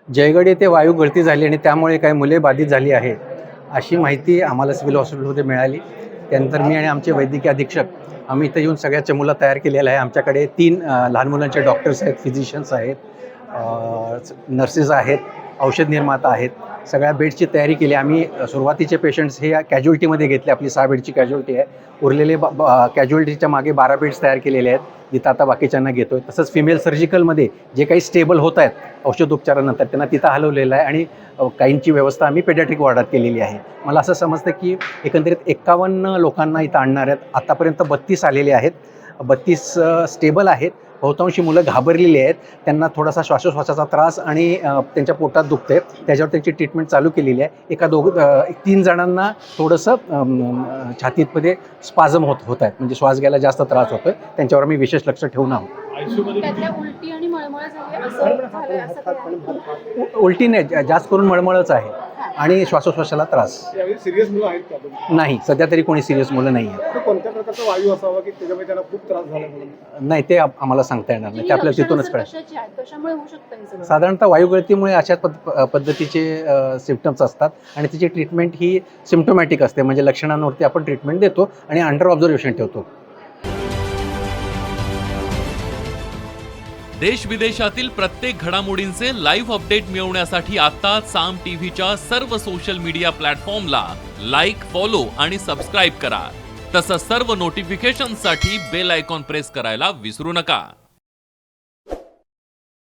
जयगड येथे वायू गळती झाली आणि त्यामुळे काही मुले बाधित झाली आहेत, अशी माहिती आम्हाला सिव्हिल हॉस्पिटलमध्ये मिळाली. त्यानंतर मी आणि आमचे वैद्यकीय अधीक्षक आम्ही इथं येऊन सगळ्या चमूला तयार केलेला आहे. आमच्याकडे 3 लहान मुलांचे डॉक्टर्स आहेत, फिजिशियन्स आहेत, नर्सेस आहेत, औषध निर्माता आहेत. सगळ्या बेडची तयारी केली. आम्ही सुरुवातीचे पेशंट्स हे कॅज्युअल्टीमध्ये घेतले. आपली 6 बेडची कॅज्युअल्टी आहे. उरलेले कॅज्युअल्टीच्या मागे 12 बेड्स तयार केलेले आहेत, जिथं आता बाकीच्यांना घेतो आहे. तसंच फिमेल सर्जिकलमध्ये जे काही स्टेबल होत आहेत औषधोपचारानंतर त्यांना तिथं हलवलेलं आहे आणि काहींची व्यवस्था आम्ही पेडियाट्रिक वॉर्डात केलेली आहे. मला असं समजतं की एकंदरीत 51 लोकांना इथं आणणार आहेत. आतापर्यंत 32 आलेले आहेत. 32 स्टेबल आहेत. बहुतांशी मुलं घाबरलेली आहेत. त्यांना थोडासा श्वासोश्वासाचा त्रास आणि त्यांच्या पोटात दुखते, त्याच्यावर त्यांची ट्रीटमेंट चालू केलेली आहे. 3 जणांना थोडंसं छातीमध्ये स्पाझम होत आहेत, म्हणजे श्वास घ्यायला जास्त त्रास होतो आहे. त्यांच्यावर आम्ही विशेष लक्ष ठेवून आहोत. उलटी आणि मळमळ झाली असं उलटी नाही, जास्त करून मळमळच आहे आणि श्वासोश्वासाला त्रास. सिरियस मुलं आहेत का? नाही, सध्या तरी कोणी सिरियस मुलं नाही आहेत. कोणत्या प्रकारचा वायू असावा की त्याच्यामुळे त्यांना खूप त्रास झाला म्हणून? नाही, ते आम्हाला सांगता येणार नाही, ते आपल्याला तिथूनच कळेल. कशामुळे होऊ शकतं हे सगळं? साधारणतः वायुगळतीमुळे अशा पद्धतीचे सिम्पटम्स असतात आणि त्याची ट्रीटमेंट ही सिम्प्टोमॅटिक असते, म्हणजे लक्षणांवरती आपण ट्रीटमेंट देतो आणि अंडर ऑब्झर्वेशन ठेवतो. देश विदेशातील प्रत्येक घडामोडींचे लाईव्ह अपडेट मिळवण्यासाठी आता साम टीव्हीच्या सर्व सोशल मीडिया प्लॅटफॉर्मला लाईक, फॉलो आणि सबस्क्राईब करा. तसंच सर्व नोटिफिकेशनसाठी बेल आयकॉन प्रेस करायला विसरू नका.